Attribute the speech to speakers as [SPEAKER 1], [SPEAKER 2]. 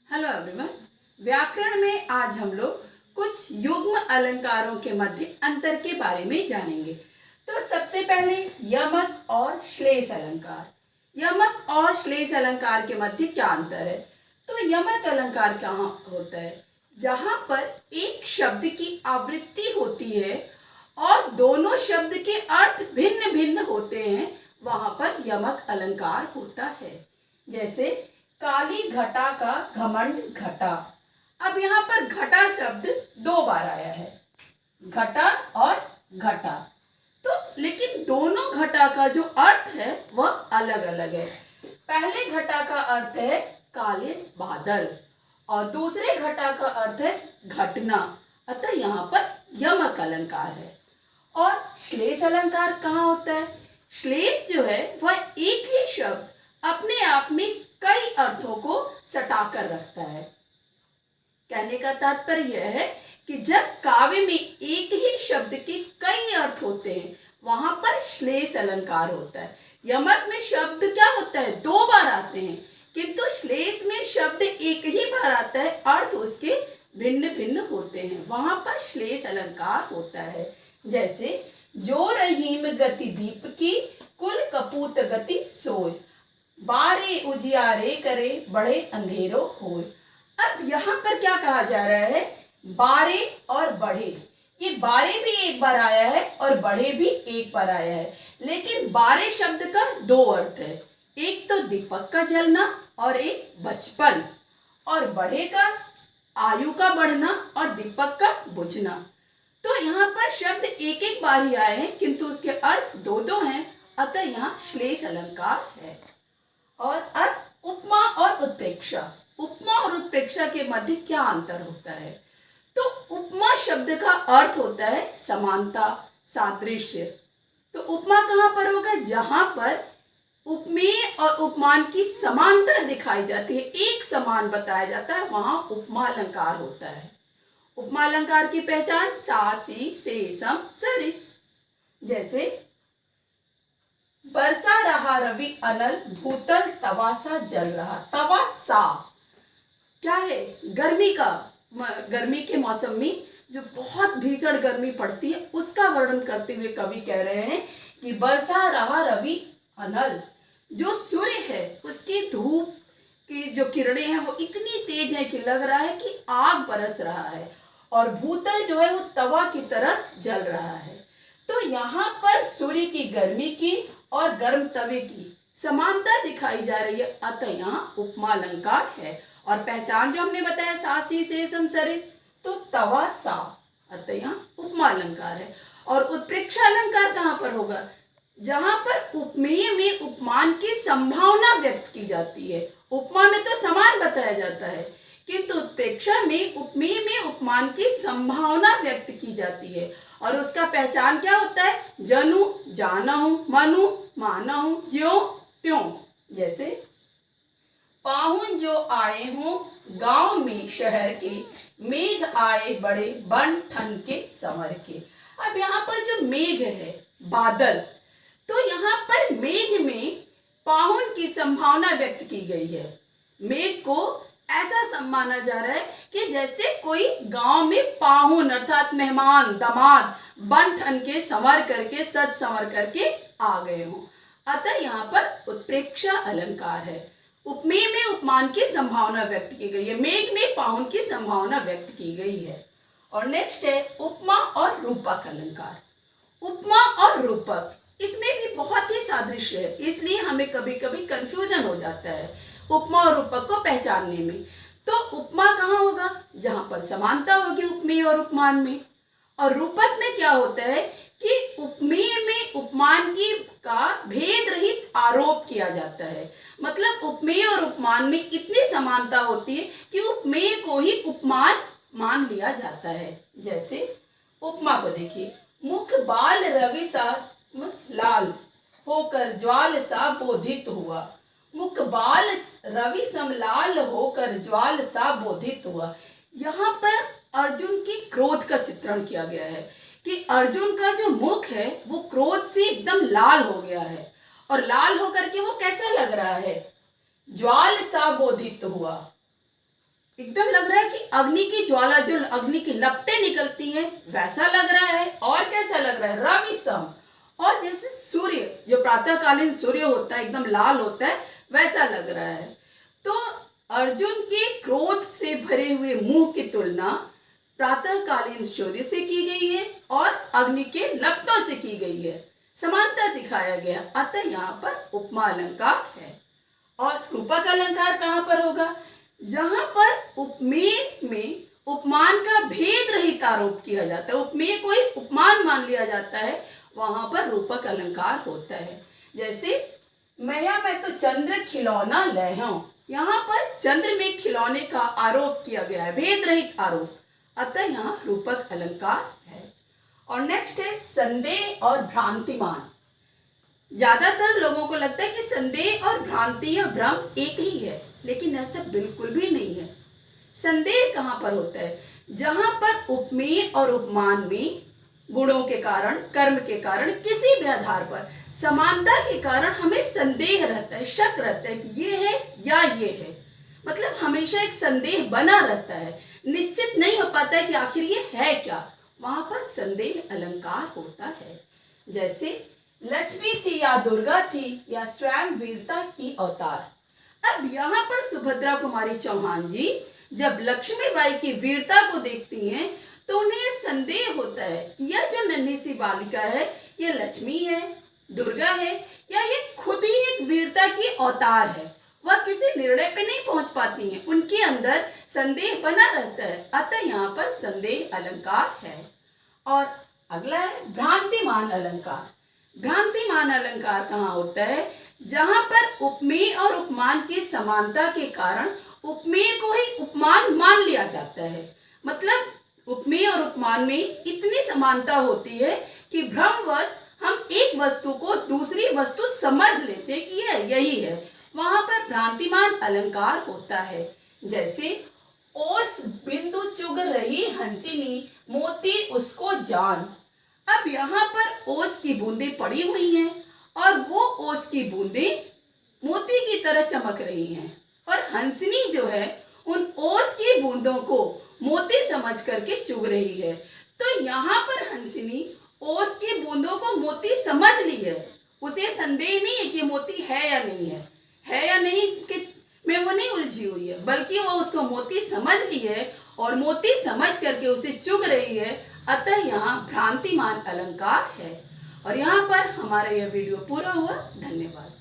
[SPEAKER 1] Hello everyone. व्याकरण में आज हम लोग कुछ युग्म अलंकारों के मध्य अंतर के बारे में जानेंगे। तो सबसे पहले यमक और श्लेष अलंकार। यमक और श्लेष अलंकार के मध्य क्या अंतर है? तो यमक अलंकार कहाँ होता है? जहाँ पर एक शब्द की आवृत्ति होती है और दोनों शब्द के अर्थ भिन्न भिन्न होते हैं, वहां पर यमक अलंकार होता है। जैसे काली घटा का घमंड घटा। अब यहाँ पर घटा शब्द दो बार आया है, घटा और घटा। तो लेकिन दोनों घटा का जो अर्थ है वह अलग अलग है। पहले घटा का अर्थ है काले बादल और दूसरे घटा का अर्थ है घटना, अतः यहाँ पर यमक अलंकार है। और श्लेष अलंकार कहाँ होता है? श्लेष जो है वह एक ही शब्द अपने आप में कई अर्थों को सटाकर रखता है। कहने का तात्पर्य यह है कि जब काव्य में एक ही शब्द के कई अर्थ होते हैं, वहां पर श्लेष अलंकार होता है। यमक में शब्द क्या होता है? दो बार आते हैं, किंतु श्लेष में शब्द एक ही बार आता है, अर्थ उसके भिन्न भिन्न होते हैं, वहां पर श्लेष अलंकार होता है। जैसे जो रहीम गति दीप की, कुल कपूत गति सोय, बारे उजियारे करे बड़े अंधेरो होय। अब यहाँ पर क्या कहा जा रहा है? बारे और बढ़े। ये बारे भी एक बार आया है और बढ़े भी एक बार आया है, लेकिन बारे शब्द का दो अर्थ है, एक तो दीपक का जलना और एक बचपन, और बढ़े का आयु का बढ़ना और दीपक का बुझना। तो यहाँ पर शब्द एक एक बार ही आए हैं, किंतु उसके अर्थ दो दो हैं, अतः यहाँ श्लेष अलंकार है। और अब उपमा और उत्प्रेक्षा। उपमा और उत्प्रेक्षा के मध्य क्या अंतर होता है? तो उपमा शब्द का अर्थ होता है समानता, सादृश्य। तो उपमा कहाँ पर होगा? जहां पर उपमेय और उपमान की समानता दिखाई जाती है, एक समान बताया जाता है, वहां उपमा अलंकार होता है। उपमा अलंकार की पहचान सा सी से सम सरिस। जैसे बरसा रहा रवि अनल, भूतल तवासा जल रहा। तवासा क्या है? गर्मी का, गर्मी के मौसम में जो बहुत भीषण गर्मी पड़ती है उसका वर्णन करते हुए कवि कह रहे हैं कि बरसा रहा रवि अनल। जो सूर्य है उसकी धूप की जो किरणें हैं वो इतनी तेज है कि लग रहा है कि आग बरस रहा है, और भूतल जो है वो तवा की तरह जल रहा है। तो यहाँ पर सूर्य की गर्मी की और गर्म तवे की समानता दिखाई जा रही है, अतः यहाँ उपमा अलंकार है। और पहचान जो हमने बताया सा सी से सम सरिस, तो तवा सा, अतः यहाँ उपमा अलंकार है। और उत्प्रेक्षा अलंकार कहाँ पर होगा? जहां पर उपमेय में उपमान की संभावना व्यक्त की जाती है। उपमा में तो समान बताया जाता है, किंतु उत्प्रेक्षा में उपमेय में उपमान की संभावना व्यक्त की जाती है। और उसका पहचान क्या होता है? जनू जानहु, मनु मानहु, ज्यों त्यों। जैसे पाहुन जो आए हों गांव में शहर के, मेघ आए बड़े बन ठन के संवर के। अब यहाँ पर जो मेघ है, बादल, तो यहाँ पर मेघ में पाहुन की संभावना व्यक्त की गई है। मेघ को ऐसा माना जा रहा है कि जैसे कोई गांव में पाहुन अर्थात मेहमान, दामाद बन ठन के संवर करके, सज संवर करके आ गए हों, अतः यहाँ पर उत्प्रेक्षा अलंकार है। उपमेय में उपमान की संभावना व्यक्त की गई है, मेघ में पाहुन की संभावना व्यक्त की गई है। और नेक्स्ट है उपमा और रूपक अलंकार। उपमा और रूपक, इसमें भी बहुत ही सादृश्य है, इसलिए हमें कभी कभी कंफ्यूजन हो जाता है उपमा और रूपक को पहचानने में। तो उपमा कहाँ होगा? जहां पर समानता होगी उपमेय और उपमान में। और रूपक में क्या होता है कि उपमेय में उपमान की का भेद रहित आरोप किया जाता है। मतलब उपमेय और उपमान में इतनी समानता होती है कि उपमेय को ही उपमान मान लिया जाता है। जैसे उपमा को देखिए, मुख बाल रवि सा लाल होकर ज्वाल सा बोधित हुआ। मुख बाल रवि सम लाल होकर ज्वाल सा बोधित हुआ। यहाँ पर अर्जुन की क्रोध का चित्रण किया गया है कि अर्जुन का जो मुख है वो क्रोध से एकदम लाल हो गया है, और लाल होकर के वो कैसा लग रहा है? ज्वाल सा बोधित हुआ। एकदम लग रहा है कि अग्नि की ज्वाला, जो अग्नि की लपटें निकलती हैं, वैसा लग रहा है। और कैसा लग रहा है? रविसम। और जैसे सूर्य, जो प्रातःकालीन सूर्य होता है एकदम लाल होता है, वैसा लग रहा है। तो अर्जुन के क्रोध से भरे हुए मुंह की तुलना प्रातःकालीन सूर्य से की गई है और अग्नि के लपटों से की गई है। समानता दिखाया गया, अतः यहाँ पर उपमा अलंकार है। और रूपक अलंकार कहाँ पर होगा? जहां पर उपमेय में उपमान का भेद रहित आरोप किया जाता है, उपमेय कोई उपमान मान लिया जाता है, वहां पर रूपक अलंकार होता है। जैसे मैं तो चंद्र खिलौना लहूं, यहाँ पर चंद्र में खिलौने का आरोप किया गया है, भेद रहित आरोप, अतः यहाँ रूपक अलंकार है। और नेक्स्ट है संदेह और भ्रांतिमान। ज्यादातर लोगों को लगता है कि संदेह और भ्रांति या भ्रम एक ही है, लेकिन ऐसा बिल्कुल भी नहीं है। संदेह कहाँ पर होता है? जहां पर उपमेय और उपमान में गुणों के कारण, कर्म के कारण, किसी भी आधार पर समानता के कारण हमें संदेह रहता है, शक रहता है कि ये है या ये है। मतलब हमेशा एक संदेह बना रहता है, निश्चित नहीं हो पाता है कि आखिर ये है क्या। वहां पर संदेह अलंकार होता है। जैसे लक्ष्मी थी या दुर्गा थी या स्वयं वीरता की अवतार। अब यहाँ पर सुभद्रा कुमारी चौहान जी जब लक्ष्मीबाई की वीरता को देखती हैं तो उन्हें यह संदेह होता है कि यह जो नन्ही सी बालिका है, यह लक्ष्मी है, दुर्गा है, या ये खुद ही एक वीरता की अवतार है। वह किसी निर्णय पे नहीं पहुंच पाती हैं, उनके अंदर संदेह बना रहता है, अतः यहाँ पर संदेह अलंकार है। और अगला है भ्रांतिमान अलंकार। भ्रांतिमान अलंकार कहाँ होता है? जहां पर उपमेय और उपमान की समानता के कारण उपमेय को ही उपमान मान लिया जाता है। मतलब उपमेय और उपमान में इतनी समानता होती है कि भ्रमवश हम एक वस्तु को दूसरी वस्तु समझ लेते हैं कि यही है, वहां पर भ्रांतिमान अलंकार होता है। जैसे ओस बिंदु चुग रही हंसिनी, मोती उसको जान। अब यहाँ पर ओस की बूंदें पड़ी हुई हैं और वो ओस की बूंदें मोती की तरह चमक रही हैं, और हंसनी जो है उन ओस की बूंदों को मोती समझ करके चुग रही है। तो यहाँ पर हंसनी ओस की बूंदों को मोती समझ ली है, उसे संदेह नहीं है कि मोती है या नहीं कि में वो नहीं उलझी हुई है, बल्कि वो उसको मोती समझ ली है और मोती समझ करके उसे चुग रही है, अतः यहाँ भ्रांतिमान अलंकार है। और यहाँ पर हमारा यह वीडियो पूरा हुआ। धन्यवाद।